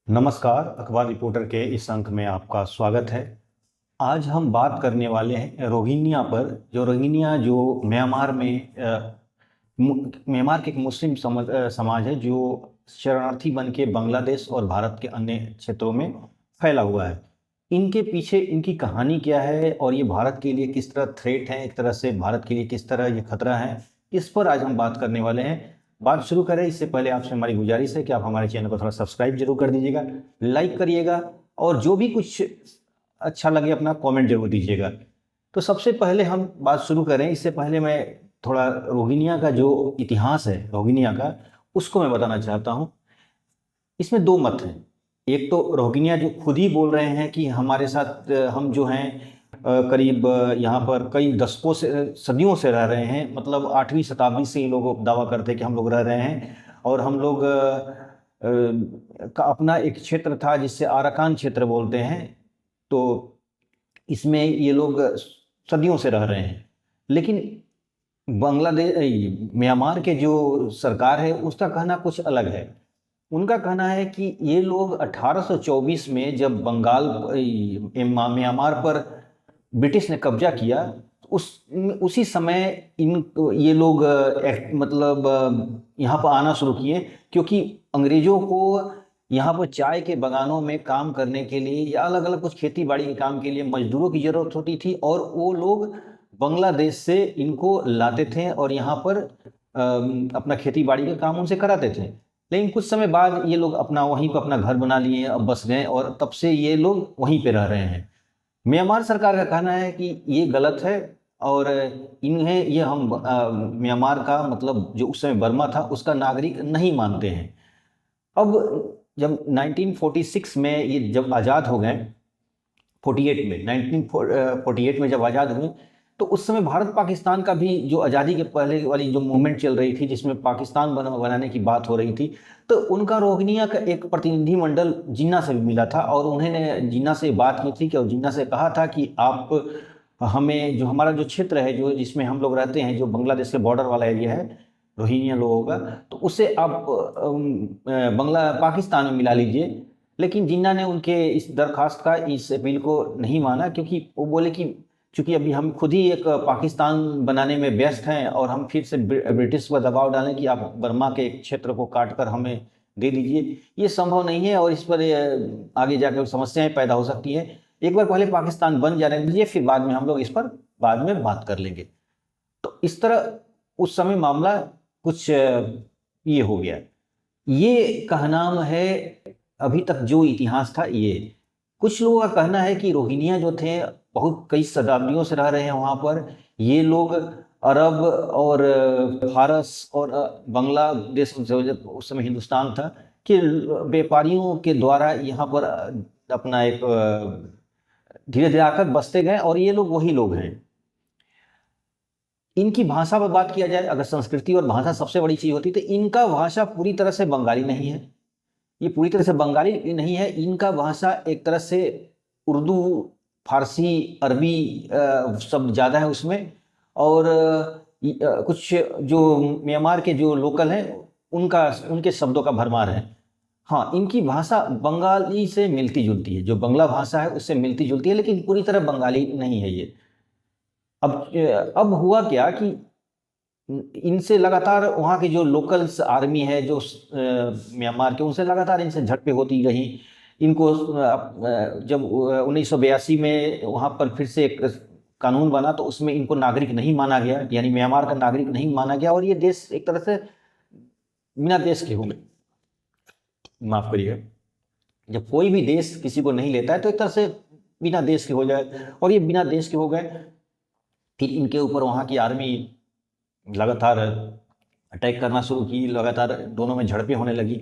नमस्कार, अखबार रिपोर्टर के इस अंक में आपका स्वागत है। आज हम बात करने वाले हैं रोहिंग्या पर। रोहिंग्या जो म्यांमार में म्यांमार के एक मुस्लिम समाज है जो शरणार्थी बन के बांग्लादेश और भारत के अन्य क्षेत्रों में फैला हुआ है। इनके पीछे इनकी कहानी क्या है और ये भारत के लिए किस तरह थ्रेट है, एक तरह से भारत के लिए किस तरह ये खतरा है, इस पर आज हम बात करने वाले हैं। बात शुरू करें इससे पहले आपसे हमारी गुजारिश है कि आप हमारे चैनल को थोड़ा सब्सक्राइब जरूर कर दीजिएगा, लाइक करिएगा और जो भी कुछ अच्छा लगे अपना कमेंट जरूर दीजिएगा। तो सबसे पहले हम बात शुरू करें, इससे पहले मैं थोड़ा रोहिंग्या का जो इतिहास है रोहिंग्या का, उसको मैं बताना चाहता हूँ। इसमें दो मत हैं। एक तो रोहिंग्या जो खुद ही बोल रहे हैं कि हमारे साथ हम जो हैं करीब यहाँ पर कई दशकों से सदियों से रह रहे हैं, मतलब 8वीं शताब्दी से ये लोग दावा करते हैं कि हम लोग रह रहे हैं और हम लोग का अपना एक क्षेत्र था जिससे आराकान क्षेत्र बोलते हैं। तो इसमें ये लोग सदियों से रह रहे हैं। लेकिन म्यांमार के जो सरकार है उसका कहना कुछ अलग है। उनका कहना है कि ये लोग 1824 में जब म्यांमार पर ब्रिटिश ने कब्जा किया, उसी समय ये लोग यहाँ पर आना शुरू किए, क्योंकि अंग्रेजों को यहाँ पर चाय के बागानों में काम करने के लिए या अलग अलग कुछ खेती बाड़ी के काम के लिए मजदूरों की ज़रूरत होती थी और वो लोग बांग्लादेश से इनको लाते थे और यहाँ पर अपना खेती बाड़ी का काम उनसे कराते थे। लेकिन कुछ समय बाद ये लोग वहीं पर अपना घर बना लिए, अब बस गए और तब से ये लोग वहीं पे रह रहे हैं। म्यांमार सरकार का कहना है कि ये गलत है और इन्हें ये हम म्यांमार का मतलब जो उस समय बर्मा था उसका नागरिक नहीं मानते हैं। अब जब 1946 में ये जब आज़ाद हो गए, 1948 में जब आज़ाद हुए, तो उस समय भारत पाकिस्तान का भी जो आज़ादी के पहले वाली जो मूवमेंट चल रही थी जिसमें पाकिस्तान बनाने की बात हो रही थी, तो उनका रोहिंग्या का एक प्रतिनिधि मंडल जिन्ना से भी मिला था और उन्होंने जिन्ना से बात की थी कि और जिन्ना से कहा था कि आप हमें जो हमारा जो क्षेत्र है जो जिसमें हम लोग रहते हैं, जो बांग्लादेश के बॉर्डर वाला एरिया है रोहिंग्या लोगों का, तो उसे आप पाकिस्तान में मिला लीजिए। लेकिन जिन्ना ने उनके इस दरखास्त का, इस अपील को नहीं माना, क्योंकि वो बोले कि चूंकि अभी हम खुद ही एक पाकिस्तान बनाने में व्यस्त हैं और हम फिर से ब्रिटिश पर दबाव डालें कि आप बर्मा के एक क्षेत्र को काट कर हमें दे दीजिए, ये संभव नहीं है और इस पर आगे जाकर समस्याएं पैदा हो सकती हैं। एक बार पहले पाकिस्तान बन जाने दीजिए, फिर बाद में हम लोग इस पर बाद में बात कर लेंगे। तो इस तरह उस समय मामला कुछ ये हो गया। ये कहनाम है अभी तक जो इतिहास था। ये कुछ लोगों का कहना है कि रोहिंग्या जो थे बहुत कई शताब्दियों से रह रहे हैं वहाँ पर। ये लोग अरब और फारस और बांग्लादेश, उस समय हिंदुस्तान था, कि व्यापारियों के द्वारा यहाँ पर अपना एक धीरे धीरे आकर बसते गए और ये लोग वही लोग हैं। इनकी भाषा पर बात किया जाए, अगर संस्कृति और भाषा सबसे बड़ी चीज़ होती तो इनका भाषा पूरी तरह से बंगाली नहीं है। ये पूरी तरह से बंगाली नहीं है। इनका भाषा एक तरह से उर्दू, फारसी, अरबी शब्द ज़्यादा है उसमें, और कुछ जो म्यांमार के जो लोकल हैं उनके शब्दों का भरमार है। हाँ, इनकी भाषा बंगाली से मिलती जुलती है, जो बंगला भाषा है उससे मिलती जुलती है, लेकिन पूरी तरह बंगाली नहीं है ये। अब हुआ क्या कि इनसे लगातार वहाँ के जो लोकल्स आर्मी है जो म्यांमार के, उनसे लगातार इनसे झड़पें होती रही। इनको जब 1982 में वहाँ पर फिर से एक कानून बना तो उसमें इनको नागरिक नहीं माना गया, यानी म्यांमार का नागरिक नहीं माना गया और ये देश एक तरह से बिना देश के हो गए। माफ करिएगा, जब कोई भी देश किसी को नहीं लेता है तो एक तरह से बिना देश के हो जाए, और ये बिना देश के हो गए। फिर इनके ऊपर वहाँ की आर्मी लगातार अटैक करना शुरू की, लगातार दोनों में झड़पें होने लगी।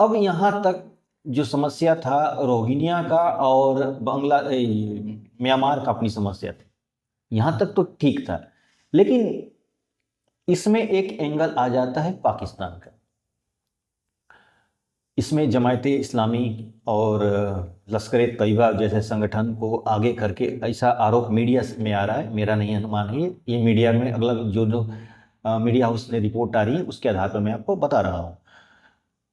अब यहाँ तक जो समस्या था रोहिंग्या का और म्यांमार का अपनी समस्या थी, यहाँ तक तो ठीक था। लेकिन इसमें एक एंगल आ जाता है पाकिस्तान का। इसमें जमायत इस्लामी और लश्कर तैयबा जैसे संगठन को आगे करके ऐसा आरोप मीडिया में आ रहा है, मेरा नहीं अनुमान है, ये मीडिया में अलग जो मीडिया हाउस ने रिपोर्ट आ रही है उसके आधार पर मैं आपको बता रहा हूँ।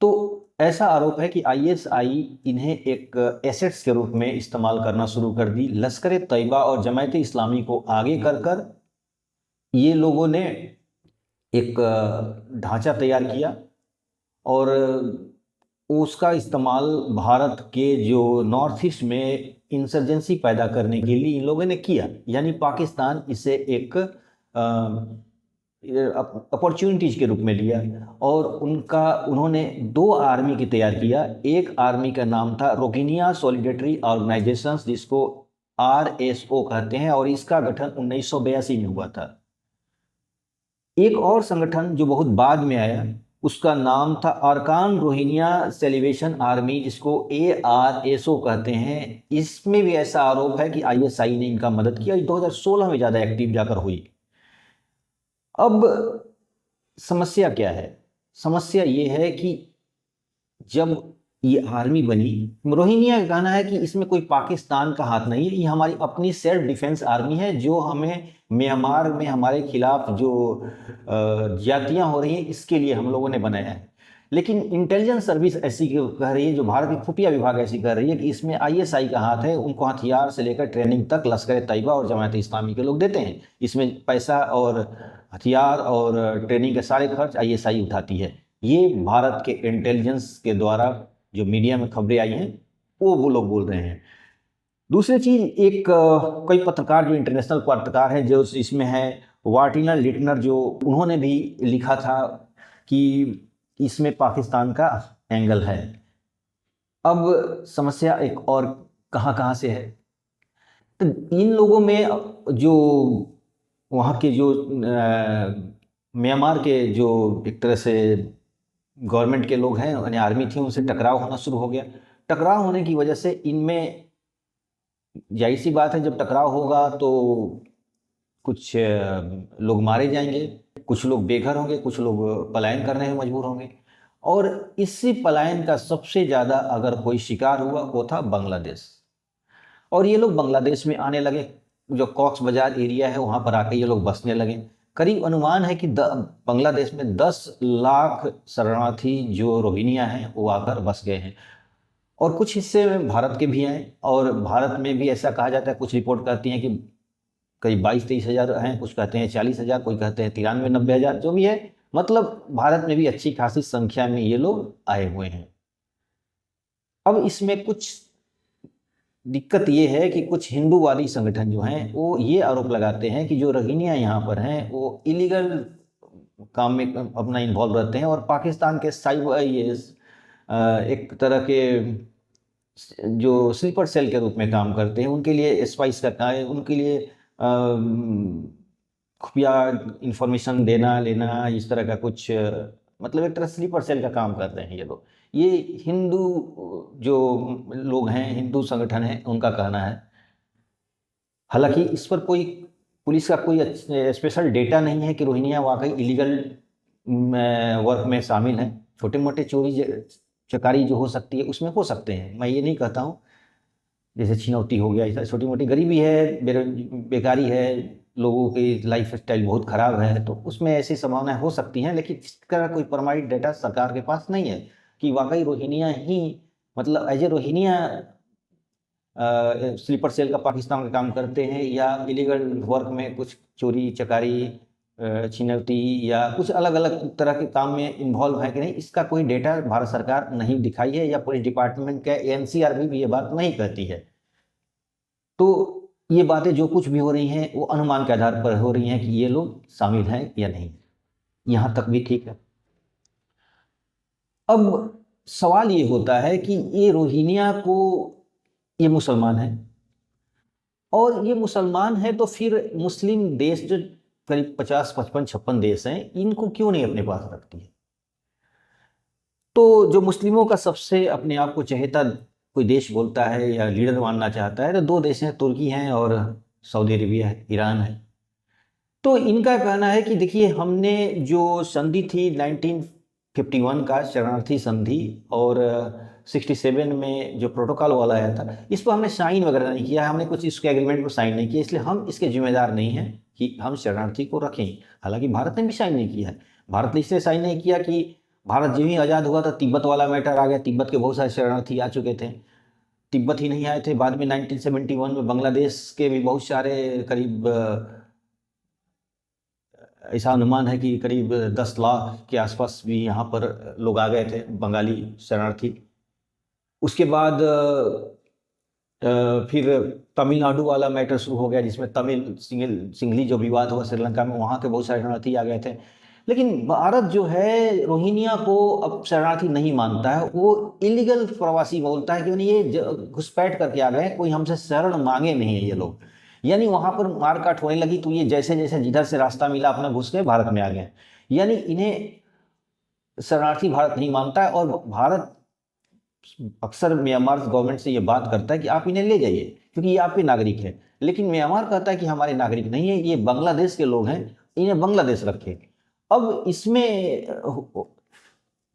तो ऐसा आरोप है कि आईएसआई इन्हें एक एसेट्स के रूप में इस्तेमाल करना शुरू कर दी। लश्कर तैयबा और जमात इस्लामी को आगे कर कर ये लोगों ने एक ढांचा तैयार किया और उसका इस्तेमाल भारत के जो नॉर्थ ईस्ट में इंसर्जेंसी पैदा करने के लिए इन लोगों ने किया। यानी पाकिस्तान इसे एक अपॉर्चुनिटीज के रूप में लिया और उन्होंने 2 आर्मी की तैयार किया। एक आर्मी का नाम था रोहिंग्या सॉलिडेरिटी ऑर्गेनाइजेशन, जिसको RSO कहते हैं, और इसका गठन 1982 में हुआ था। एक और संगठन जो बहुत बाद में आया उसका नाम था अरकान रोहिंग्या सेलिब्रेशन आर्मी, जिसको ARSO कहते हैं। इसमें भी ऐसा आरोप है कि ISI ने इनका मदद किया। 2016 में ज़्यादा एक्टिव जाकर हुई। अब समस्या क्या है? समस्या ये है कि जब ये आर्मी बनी, रोहिंग्या का कहना है कि इसमें कोई पाकिस्तान का हाथ नहीं है, ये हमारी अपनी सेल्फ डिफेंस आर्मी है, जो हमें म्यांमार में हमारे खिलाफ जो ज्यादतियाँ हो रही हैं इसके लिए हम लोगों ने बनाया है। लेकिन इंटेलिजेंस सर्विस ऐसी कह रही है, जो भारत की खुफिया विभाग ऐसी कह रही है कि इसमें ISI का हाथ है। उनको हथियार से लेकर ट्रेनिंग तक लश्कर तैयबा और जमात इस्लामी के लोग देते हैं। इसमें पैसा और हथियार और ट्रेनिंग के सारे खर्च ISI उठाती है। ये भारत के इंटेलिजेंस के द्वारा जो मीडिया में खबरें आई हैं वो लोग बोल रहे हैं। दूसरी चीज़, एक कई पत्रकार जो इंटरनेशनल पत्रकार हैं जो इसमें है, वार्टिनर लिटनर, जो उन्होंने भी लिखा था कि इसमें पाकिस्तान का एंगल है। अब समस्या एक और कहाँ से है, तो इन लोगों में जो वहाँ के जो म्यांमार के जो एक तरह से गवर्नमेंट के लोग हैं, यानी आर्मी थी, उनसे टकराव होना शुरू हो गया। टकराव होने की वजह से इनमें जाहिर सी बात है, जब टकराव होगा तो कुछ लोग मारे जाएंगे, कुछ लोग बेघर होंगे, कुछ लोग पलायन करने में मजबूर होंगे। और इसी पलायन का सबसे ज़्यादा अगर कोई शिकार हुआ वो था बांग्लादेश। और ये लोग बांग्लादेश में आने लगे, जो कॉक्स बाजार एरिया है वहाँ पर आके ये लोग बसने लगे। करीब अनुमान है कि बांग्लादेश में 10 लाख शरणार्थी जो रोहिंग्या हैं वो आकर बस गए हैं। और कुछ हिस्से में भारत के भी हैं, और भारत में भी ऐसा कहा जाता है, कुछ रिपोर्ट कहती हैं कि करीब 22-23 हज़ार हैं, कुछ कहते हैं 40 हज़ार, कोई कहते हैं 93-90 हज़ार, जो भी है, मतलब भारत में भी अच्छी खासी संख्या में ये लोग आए हुए हैं। अब इसमें कुछ दिक्कत ये है कि कुछ हिंदूवादी संगठन जो हैं वो ये आरोप लगाते हैं कि जो रोहिंग्या यहाँ पर हैं वो इलीगल काम में अपना इन्वॉल्व रहते हैं, और पाकिस्तान के साइबर एक तरह के जो स्लीपर सेल के रूप में काम करते हैं, उनके लिए स्पाइस करना है, उनके लिए खुफिया इंफॉर्मेशन देना लेना, इस तरह का कुछ, मतलब एक तरह स्लीपर सेल का काम कर रहे हैं ये लोग। ये हिंदू जो लोग हैं, हिंदू संगठन हैं, उनका कहना है। हालांकि इस पर कोई पुलिस का कोई स्पेशल डेटा नहीं है कि रोहिंग्या वाकई इलीगल वर्क में शामिल हैं। छोटे मोटे चोरी चकारी जो हो सकती है उसमें हो सकते हैं, मैं ये नहीं कहता हूँ। जैसे छिनौती हो गया, ऐसा छोटी मोटी गरीबी है, बेकारी है, लोगों की लाइफ स्टाइल बहुत ख़राब है, तो उसमें ऐसी संभावनाएं हो सकती हैं। लेकिन इसका कोई प्रमाणित डेटा सरकार के पास नहीं है कि वाकई रोहिंग्या ही, मतलब as a Rohingya sleeper cell का पाकिस्तान का काम करते हैं, या इलीगल वर्क में कुछ चोरी चकारी छिनौती या कुछ अलग अलग तरह के काम में इन्वॉल्व है कि नहीं, इसका कोई डेटा भारत सरकार नहीं दिखाई है, या पुलिस डिपार्टमेंट का NCRB भी ये बात नहीं कहती है। तो ये बातें जो कुछ भी हो रही हैं वो अनुमान के आधार पर हो रही हैं कि ये लोग शामिल हैं या नहीं। यहाँ तक भी ठीक है। अब सवाल ये होता है कि ये रोहिंग्या को, ये मुसलमान हैं, और ये मुसलमान हैं तो फिर मुस्लिम देश जो करीब 50, 55, 56 देश हैं, इनको क्यों नहीं अपने पास रखती है? तो जो मुस्लिमों का सबसे अपने आप को चहेता कोई देश बोलता है या लीडर मानना चाहता है, तो 2 देश हैं, तुर्की हैं और सऊदी अरेबिया है, ईरान है। तो इनका कहना है कि देखिए, हमने जो संधि थी 1951 का शरणार्थी संधि, और 67 में जो प्रोटोकॉल वाला आया था, इस पर हमने साइन वगैरह नहीं किया, हमने कुछ इसके एग्रीमेंट पर साइन नहीं किया, इसलिए हम इसके जिम्मेदार नहीं हैं कि हम शरणार्थी को रखें। हालांकि भारत ने भी साइन नहीं किया है। भारत ने इसलिए साइन नहीं किया कि भारत जो ही आज़ाद हुआ तो तिब्बत वाला मैटर आ गया, तिब्बत के बहुत सारे शरणार्थी आ चुके थे। तिब्बत ही नहीं आए थे, बाद में 1971 में बांग्लादेश के भी बहुत सारे करीब ऐसा अनुमान है कि करीब 10 लाख के आसपास भी यहाँ पर लोग आ गए थे, बंगाली शरणार्थी। उसके बाद फिर तमिलनाडु वाला मैटर शुरू हो गया, जिसमें तमिल सिंघली जो विवाद हुआ श्रीलंका में, वहाँ के बहुत सारे शरणार्थी आ गए थे। लेकिन भारत जो है रोहिंग्या को अब शरणार्थी नहीं मानता है, वो इलीगल प्रवासी बोलता है कि ये घुसपैठ करके आ गए, कोई हमसे शरण मांगे नहीं है ये लोग। यानी वहाँ पर मारकाट होने लगी तो ये जैसे जैसे जिधर से रास्ता मिला अपना घुस गए, भारत में आ गए। यानी इन्हें शरणार्थी भारत नहीं मानता है, और भारत अक्सर म्यांमार गवर्नमेंट से ये बात करता है कि आप इन्हें ले जाइए क्योंकि ये आपके नागरिक हैं। लेकिन म्यांमार कहता है कि हमारे नागरिक नहीं है, ये बांग्लादेश के लोग हैं, इन्हें बांग्लादेश रखें। अब इसमें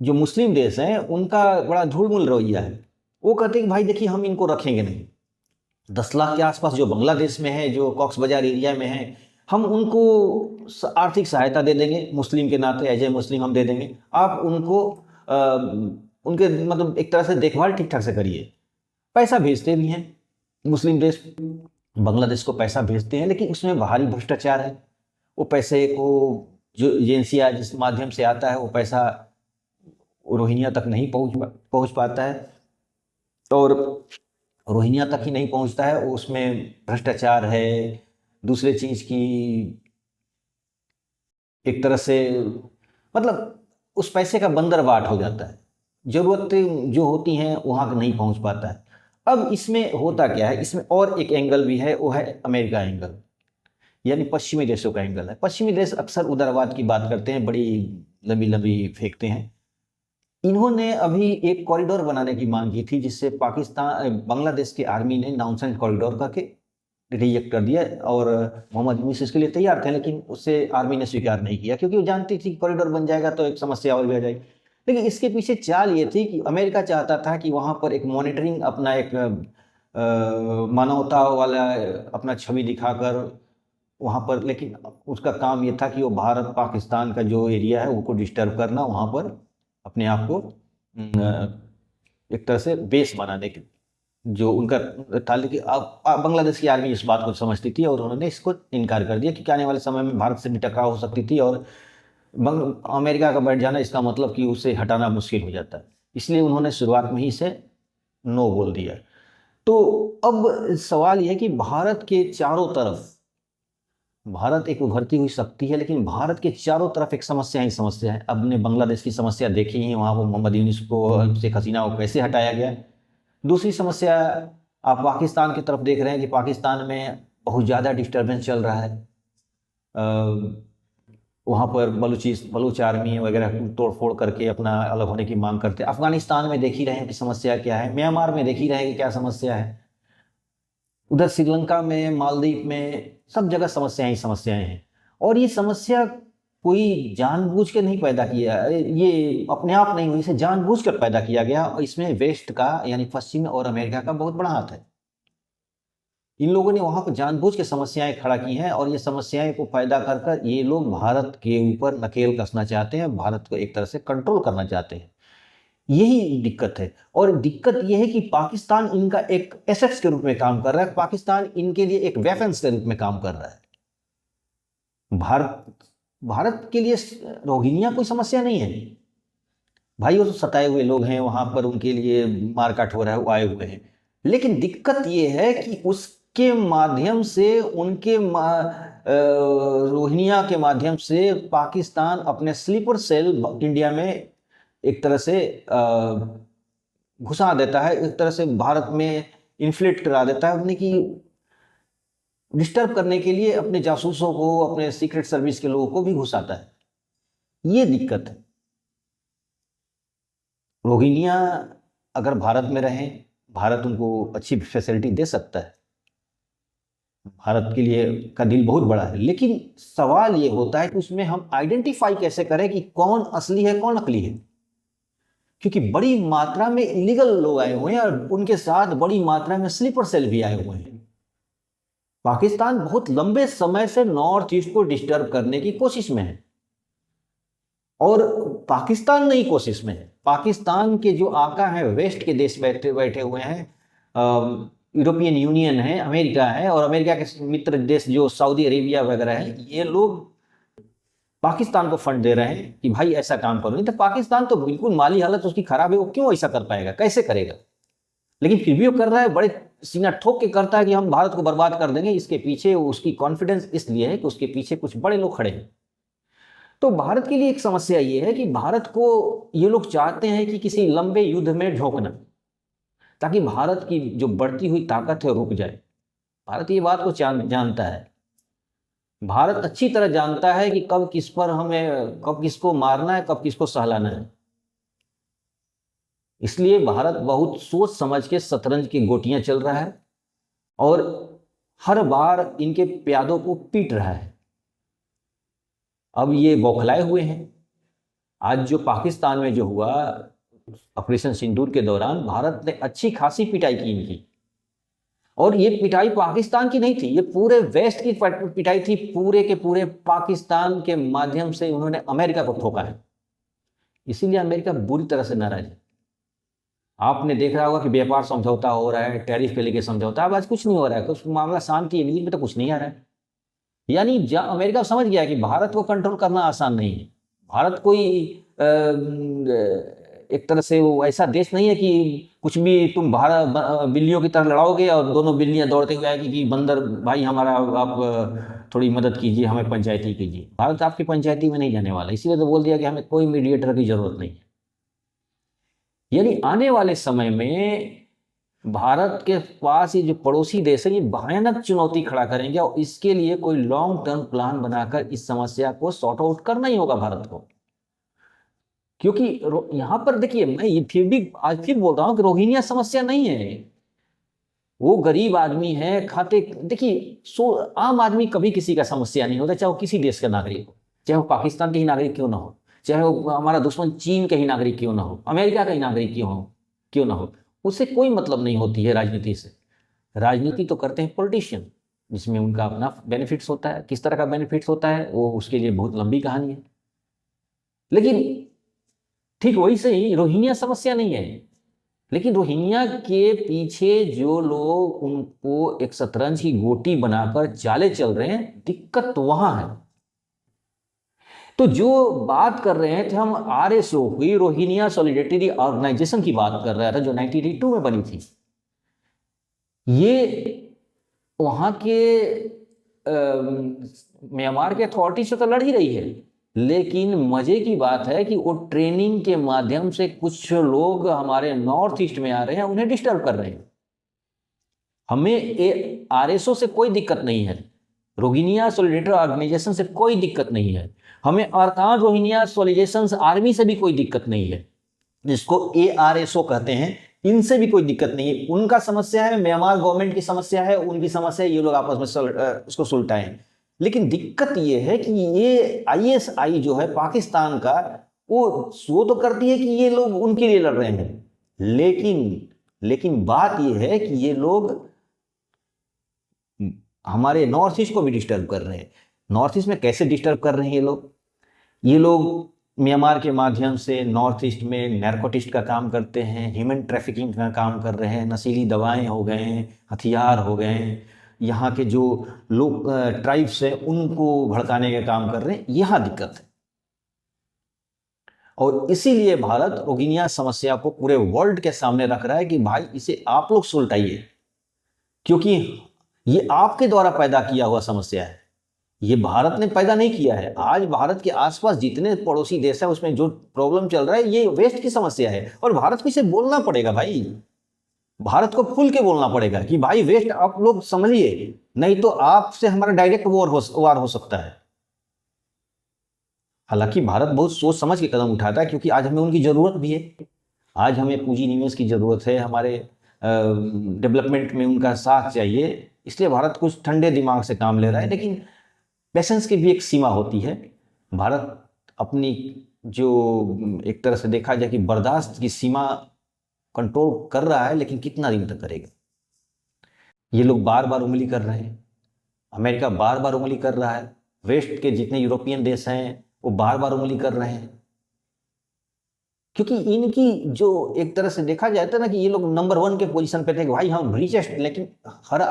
जो मुस्लिम देश हैं उनका बड़ा ढुलमुल रवैया है। वो कहते हैं कि भाई देखिए हम इनको रखेंगे नहीं, 10 लाख के आसपास जो बांग्लादेश में है, जो कॉक्स बाजार एरिया में है, हम उनको आर्थिक सहायता दे देंगे, मुस्लिम के नाते एज ए मुस्लिम हम दे देंगे, आप उनको उनके मतलब एक तरह से देखभाल ठीक ठाक से करिए। पैसा भेजते भी हैं मुस्लिम देश बांग्लादेश को, पैसा भेजते हैं, लेकिन उसमें भारी भ्रष्टाचार है। वो पैसे को जो एजेंसियाँ जिस माध्यम से आता है वो पैसा रोहिंग्या तक नहीं पहुंच पाता है, और रोहिंग्या तक ही नहीं पहुंचता है, उसमें भ्रष्टाचार है, दूसरे चीज की एक तरह से मतलब उस पैसे का बंदरबाट हो जाता है, जरूरतें जो होती हैं वहाँ नहीं पहुँच पाता है। अब इसमें होता क्या है, इसमें और एक एंगल भी है, वो है अमेरिका एंगल, यानी पश्चिमी देशों का एंगल है। पश्चिमी देश अक्सर उदारवाद की बात करते हैं, बड़ी लंबी लंबी फेंकते हैं। इन्होंने अभी एक कॉरिडोर बनाने की मांग की थी, जिससे पाकिस्तान बांग्लादेश की आर्मी ने नाउनसेंस कॉरिडोर करके रिजेक्ट कर दिया, और मोहम्मद यूनूस इसके लिए तैयार थे, लेकिन उससे आर्मी ने स्वीकार नहीं किया क्योंकि वो जानती थी कॉरिडोर बन जाएगा तो एक समस्या और भी आ जाएगी। लेकिन इसके पीछे चाल ये थी कि अमेरिका चाहता था कि वहाँ पर एक मॉनिटरिंग अपना एक मानवता वाला अपना छवि दिखाकर वहाँ पर, लेकिन उसका काम ये था कि वो भारत पाकिस्तान का जो एरिया है उसको डिस्टर्ब करना, वहाँ पर अपने आप को एक तरह से बेस बनाने के जो उनका था। लेकिन बांग्लादेश की आर्मी इस बात को समझती थी और उन्होंने इसको इनकार कर दिया क्योंकि आने वाले समय में भारत से भी टकराव हो सकती थी, और अमेरिका का बैठ जाना इसका मतलब कि उसे हटाना मुश्किल हो जाता है। इसलिए उन्होंने शुरुआत में ही इसे नो बोल दिया। तो अब सवाल यह है कि भारत के चारों तरफ, भारत एक उभरती हुई शक्ति है, लेकिन भारत के चारों तरफ एक समस्या ही समस्या है। अब ने बांग्लादेश की समस्या देखी है, वहाँ वो मोहम्मद यूनूस को, शेख हसीना को कैसे हटाया गया। दूसरी समस्या आप पाकिस्तान की तरफ देख रहे हैं कि पाकिस्तान में बहुत ज़्यादा डिस्टर्बेंस चल रहा है, वहाँ पर बलूच आर्मी वगैरह तोड़ फोड़ करके अपना अलग होने की मांग करते हैं। अफगानिस्तान में देख ही रहे हैं कि समस्या क्या है, म्यांमार में देख ही रहे हैं कि क्या समस्या है, उधर श्रीलंका में, मालदीव में, सब जगह समस्याएं ही समस्याएं हैं। और ये समस्या कोई जानबूझ के नहीं पैदा किया, ये अपने आप नहीं हुई, इसे जानबूझ कर पैदा किया गया, और इसमें वेस्ट का यानी पश्चिम और अमेरिका का बहुत बड़ा हाथ है। इन लोगों ने वहां पर जानबूझ के समस्याएं खड़ा की हैं, और ये समस्याएं को पैदा कर कर ये लोग भारत के ऊपर नकेल कसना चाहते हैं, भारत को एक तरह से कंट्रोल करना चाहते हैं। यही दिक्कत है। और दिक्कत यह है कि पाकिस्तान इनका एक एसेट्स के रूप में काम कर रहा है, पाकिस्तान इनके लिए एक वेपन्स के रूप में काम कर रहा है। भारत के लिए रोहिंग्या कोई समस्या नहीं है भाई, वो तो सताए हुए लोग हैं, वहां पर उनके लिए मारकाट हो रहा है, वो आए हुए हैं। लेकिन दिक्कत ये है कि उसके माध्यम से रोहिंग्या के माध्यम से पाकिस्तान अपने स्लीपर सेल इंडिया में एक तरह से घुसा देता है, एक तरह से भारत में इन्फ्लेट करा देता है, उन्हें कि डिस्टर्ब करने के लिए अपने जासूसों को, अपने सीक्रेट सर्विस के लोगों को भी घुसाता है। ये दिक्कत है। रोहिंग्या अगर भारत में रहें, भारत उनको अच्छी फैसिलिटी दे सकता है, भारत के लिए का दिल बहुत बड़ा है। लेकिन सवाल ये होता है कि उसमें हम आइडेंटिफाई कैसे करें कि कौन असली है कौन नकली है, क्योंकि बड़ी मात्रा में इलीगल लोग आए हुए हैं और उनके साथ बड़ी मात्रा में स्लीपर सेल भी आए हुए हैं। पाकिस्तान बहुत लंबे समय से नॉर्थ ईस्ट को डिस्टर्ब करने की कोशिश में है। और पाकिस्तान नई कोशिश में है। पाकिस्तान के जो आका हैं वेस्ट के देश बैठे बैठे हुए हैं, यूरोपियन यूनियन है, अमेरिका है, और अमेरिका के मित्र देश जो सऊदी अरेबिया वगैरह है, ये लोग पाकिस्तान को फंड दे रहे हैं कि भाई ऐसा काम करो। नहीं तो पाकिस्तान तो बिल्कुल माली हालत उसकी खराब है, वो क्यों ऐसा कर पाएगा, कैसे करेगा? लेकिन फिर भी वो कर रहा है, बड़े सीना ठोक के करता है कि हम भारत को बर्बाद कर देंगे। इसके पीछे उसकी कॉन्फिडेंस इसलिए है कि उसके पीछे कुछ बड़े लोग खड़े हैं। तो भारत के लिए एक समस्या ये है कि भारत को ये लोग चाहते हैं कि किसी लंबे युद्ध में झोंकना, ताकि भारत की जो बढ़ती हुई ताकत है रुक जाए। भारत ये बात को जानता है, भारत अच्छी तरह जानता है कि कब किस पर हमें, कब किसको मारना है, कब किसको सहलाना है। इसलिए भारत बहुत सोच समझ के शतरंज की गोटियां चल रहा है और हर बार इनके प्यादों को पीट रहा है। अब ये बौखलाए हुए हैं। आज जो पाकिस्तान में जो हुआ ऑपरेशन सिंदूर के दौरान, भारत ने अच्छी खासी पिटाई की इनकी, और ये पिटाई पाकिस्तान की नहीं थी, ये पूरे वेस्ट की पिटाई थी। पूरे के पूरे पाकिस्तान के माध्यम से उन्होंने अमेरिका को ठोका है। इसीलिए अमेरिका बुरी तरह से नाराज है। आपने देखा होगा कि व्यापार समझौता हो रहा है, टैरिफ के लेके समझौता, अब आज कुछ नहीं हो रहा है, कुछ मामला शांति है, मिली में तो कुछ नहीं आ रहा है। यानी अमेरिका समझ गया कि भारत को कंट्रोल करना आसान नहीं है। भारत कोई एक तरह से वो ऐसा देश नहीं है कि कुछ भी तुम भारत बिल्लियों की तरह लड़ाओगे और दोनों बिल्लियां दौड़ते हुए आएगी कि बंदर भाई हमारा आप थोड़ी मदद कीजिए, हमें पंचायती कीजिए। भारत आपकी पंचायती में नहीं जाने वाला, इसीलिए तो बोल दिया कि हमें कोई मीडिएटर की जरूरत नहीं है। यानी आने वाले समय में भारत के पास ये जो पड़ोसी देश है, ये भयानक चुनौती खड़ा करेंगे, और इसके लिए कोई लॉन्ग टर्म प्लान बनाकर इस समस्या को सॉर्ट आउट करना ही होगा भारत को। क्योंकि यहां पर देखिए, मैं ये फिर भी आज फिर बोल रहा हूं कि रोहिंग्या समस्या नहीं है। वो गरीब आदमी है, खाते, देखिए आम आदमी कभी किसी का समस्या नहीं होता, चाहे वो किसी देश का नागरिक हो, चाहे वो पाकिस्तान के ही नागरिक क्यों ना हो, चाहे वो हमारा दुश्मन चीन के ही नागरिक क्यों ना हो, अमेरिका का ही नागरिक क्यों ना हो, उससे कोई मतलब नहीं होती है राजनीति से। राजनीति तो करते हैं पॉलिटिशियन, जिसमें उनका अपना बेनिफिट्स होता है। किस तरह का बेनिफिट्स होता है वो उसके लिए बहुत लंबी कहानी है। लेकिन ठीक वही सही रोहिंग्या समस्या नहीं है, लेकिन रोहिंग्या के पीछे जो लोग उनको एक शतरंज की गोटी बनाकर चाले चल रहे हैं, दिक्कत तो वहां है। तो जो बात कर रहे थे हम RSO हुई, रोहिंग्या सॉलिडेरिटी ऑर्गेनाइजेशन की बात कर रहा था, जो 1982 में बनी थी। ये वहां के म्यांमार के अथॉरिटी से तो लड़ ही रही है, लेकिन मजे की बात है कि वो ट्रेनिंग के माध्यम से कुछ लोग हमारे नॉर्थ ईस्ट में आ रहे हैं, उन्हें डिस्टर्ब कर रहे हैं। हमें RSO से कोई दिक्कत नहीं है, रोहिंग्या सॉलिडेरिटी ऑर्गेनाइजेशन से कोई दिक्कत नहीं है, हमें अरकान रोहिंग्या सॉलिडेशन आर्मी से भी कोई दिक्कत नहीं है, जिसको ARSO कहते हैं, इनसे भी कोई दिक्कत नहीं है। उनका समस्या है, म्यांमार गवर्नमेंट की समस्या है, उनकी समस्या है, ये लोग आपस में उसको सुलटाएं। लेकिन दिक्कत ये है कि ये ISI जो है पाकिस्तान का, वो तो करती है कि ये लोग उनके लिए लड़ रहे हैं, लेकिन बात ये है कि ये लोग हमारे नॉर्थ ईस्ट को भी डिस्टर्ब कर रहे हैं। नॉर्थ ईस्ट में कैसे डिस्टर्ब कर रहे हैं ये लोग म्यांमार के माध्यम से नॉर्थ ईस्ट में नैरकोटिस्ट का काम करते हैं, ह्यूमन ट्रैफिकिंग का काम कर रहे हैं, नशीली दवाएं हो गए हैं, हथियार हो गए हैं, यहाँ के जो लोग ट्राइब्स हैं उनको भड़काने का काम कर रहे हैं। यहाँ दिक्कत है, और इसीलिए भारत रोहिंग्या समस्या को पूरे वर्ल्ड के सामने रख रहा है कि भाई इसे आप लोग सुलटाइए, क्योंकि ये आपके द्वारा पैदा किया हुआ समस्या है, ये भारत ने पैदा नहीं किया है। आज भारत के आसपास जितने पड़ोसी देश है उसमें जो प्रॉब्लम चल रहा है ये वेस्ट की समस्या है, और भारत को इसे बोलना पड़ेगा भाई, भारत को खुल के बोलना पड़ेगा कि भाई वेस्ट आप लोग समझिए, नहीं तो आपसे हमारा डायरेक्ट वार हो सकता है। हालांकि भारत बहुत सोच समझ के कदम उठाता है, क्योंकि आज हमें उनकी जरूरत भी है। आज हमें पूंजी निवेश की जरूरत है, हमारे डेवलपमेंट में उनका साथ चाहिए, इसलिए भारत कुछ ठंडे दिमाग से काम ले रहा है। लेकिन पेशेंस की भी एक सीमा होती है। भारत अपनी जो एक तरह से देखा जाए कि बर्दाश्त की सीमा कंट्रोल कर रहा है, लेकिन कितना दिन तक करेगा। ये लोग बार बार उंगली कर रहे हैं, अमेरिका बार बार उंगली कर रहा है, वेस्ट के जितने यूरोपियन देश हैं वो बार बार उंगली कर रहे हैं, क्योंकि इनकी जो एक तरह से देखा जाता है ना कि ये लोग नंबर 1 के पोजीशन पे थे कि भाई हम रिचेस्ट, लेकिन हर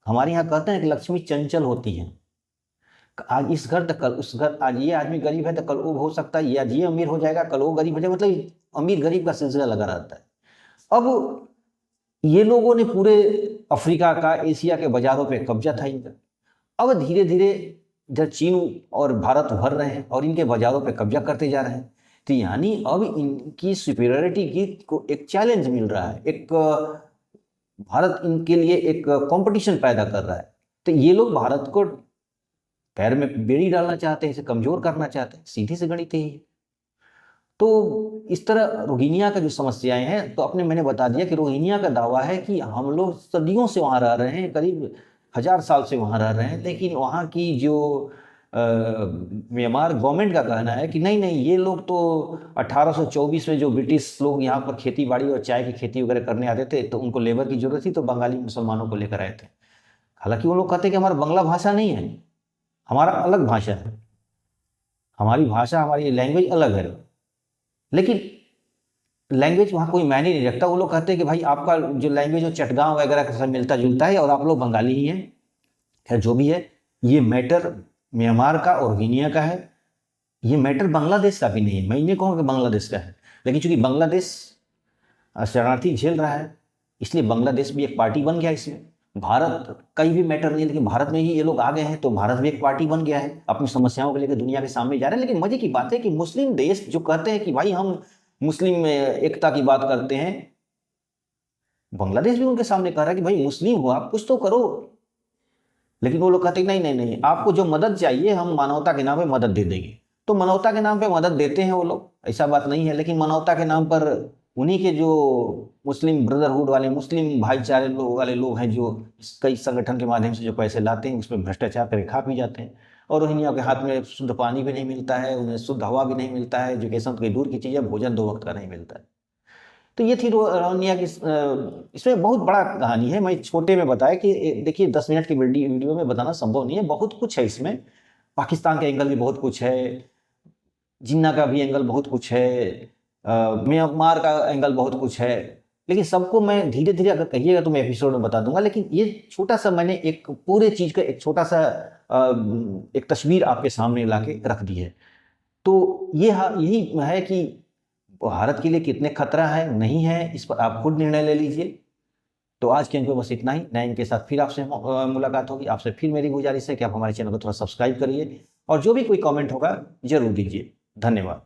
हमारे यहाँ कहते हैं कि लक्ष्मी चंचल होती है। आज इस घर तो कल उस घर, आज ये आदमी गरीब है तो कल वो हो सकता है, या ये अमीर हो जाएगा कल वो गरीब हो जाएगा, मतलब अमीर गरीब का सिलसिला लगा रहता है। अब ये लोगों ने पूरे अफ्रीका का, एशिया के बाजारों पे कब्जा था इनका। अब धीरे धीरे जब चीन और भारत भर रहे हैं और इनके बाजारों पे कब्जा करते जा रहे हैं, तो यानी अब इनकी सुपीरियरिटी की को एक चैलेंज मिल रहा है, एक भारत इनके लिए एक कंपटीशन पैदा कर रहा है। तो ये लोग भारत को पैर में बेड़ी डालना चाहते हैं, इसे कमजोर करना चाहते हैं, सीधी सी गणित ही है। तो इस तरह रोहिंग्या का जो समस्याएं हैं, तो अपने मैंने बता दिया कि रोहिंग्या का दावा है कि हम लोग सदियों से वहाँ रह रहे हैं, करीब 1000 साल से वहाँ रह रहे हैं, लेकिन वहाँ की जो म्यांमार गवर्नमेंट का कहना है कि नहीं नहीं, ये लोग तो 1824 में जो ब्रिटिश लोग यहाँ पर खेती बाड़ी और चाय की खेती वगैरह करने आते थे, तो उनको लेबर की जरूरत थी, तो बंगाली मुसलमानों को लेकर आए थे। हालांकि वो लोग कहते हैं कि हमारा बंगला भाषा नहीं है, हमारा अलग भाषा है, हमारी भाषा, हमारी लैंग्वेज अलग है, लेकिन लैंग्वेज वहाँ कोई मायने नहीं रखता। वो लोग कहते हैं कि भाई आपका जो लैंग्वेज हो चटगांव वगैरह के साथ मिलता जुलता है और आप लोग बंगाली ही हैं। खैर जो भी है, ये मैटर म्यांमार का और रोहिंग्या का है, ये मैटर बांग्लादेश का भी नहीं है। मैं ये कहूँगा कि बांग्लादेश का है, लेकिन चूंकि बांग्लादेश शरणार्थी झेल रहा है, इसलिए बांग्लादेश भी एक पार्टी बन गया इसमें। भारत कहीं भी मैटर नहीं है, लेकिन भारत में ही ये लोग आ गए हैं, तो भारत भी एक पार्टी बन गया है, अपनी समस्याओं को लेकर दुनिया के सामने जा रहे हैं। लेकिन मजे की बात है कि मुस्लिम देश जो कहते हैं कि भाई हम मुस्लिम एकता की बात करते हैं, बांग्लादेश भी उनके सामने कह रहा है कि भाई मुस्लिम हो आप, कुछ तो करो। लेकिन वो लोग कहते हैं नहीं नहीं नहीं, आपको जो मदद चाहिए हम मानवता के नाम पे मदद दे देंगे। तो मानवता के नाम पे मदद देते हैं वो लोग, ऐसा बात नहीं है, लेकिन मानवता के नाम पर उन्हीं के जो मुस्लिम ब्रदरहुड वाले, मुस्लिम भाईचारे वाले लोग हैं, जो कई संगठन के माध्यम से जो पैसे लाते हैं, उसमें भ्रष्टाचार करके खा पी जाते हैं। और रोहिंग्या के हाथ में शुद्ध पानी भी नहीं मिलता है, उन्हें शुद्ध हवा भी नहीं मिलता है, एजुकेशन तो दूर की चीज़ है, भोजन 2 वक्त का नहीं मिलता है। तो ये थी रोहिंग्या की। इसमें बहुत बड़ा कहानी है, मैं छोटे में बताया कि देखिए 10 मिनट की वीडियो में बताना संभव नहीं है, बहुत कुछ है इसमें। पाकिस्तान का एंगल भी बहुत कुछ है, जिन्ना का भी एंगल बहुत कुछ है, म्यांमार का एंगल बहुत कुछ है, लेकिन सबको मैं धीरे धीरे अगर कहिएगा तो मैं एपिसोड में बता दूंगा। लेकिन ये छोटा सा मैंने एक पूरे चीज का एक छोटा सा एक तस्वीर आपके सामने ला के रख दी है। तो ये यही है कि भारत के लिए कितने खतरा है नहीं है, इस पर आप खुद निर्णय ले लीजिए। तो आज के अंक में बस इतना ही। नए इनके साथ फिर आपसे मुलाकात होगी। आपसे फिर मेरी गुजारिश है कि आप हमारे चैनल को थोड़ा सब्सक्राइब करिए और जो भी कोई कमेंट होगा जरूर दीजिए। धन्यवाद।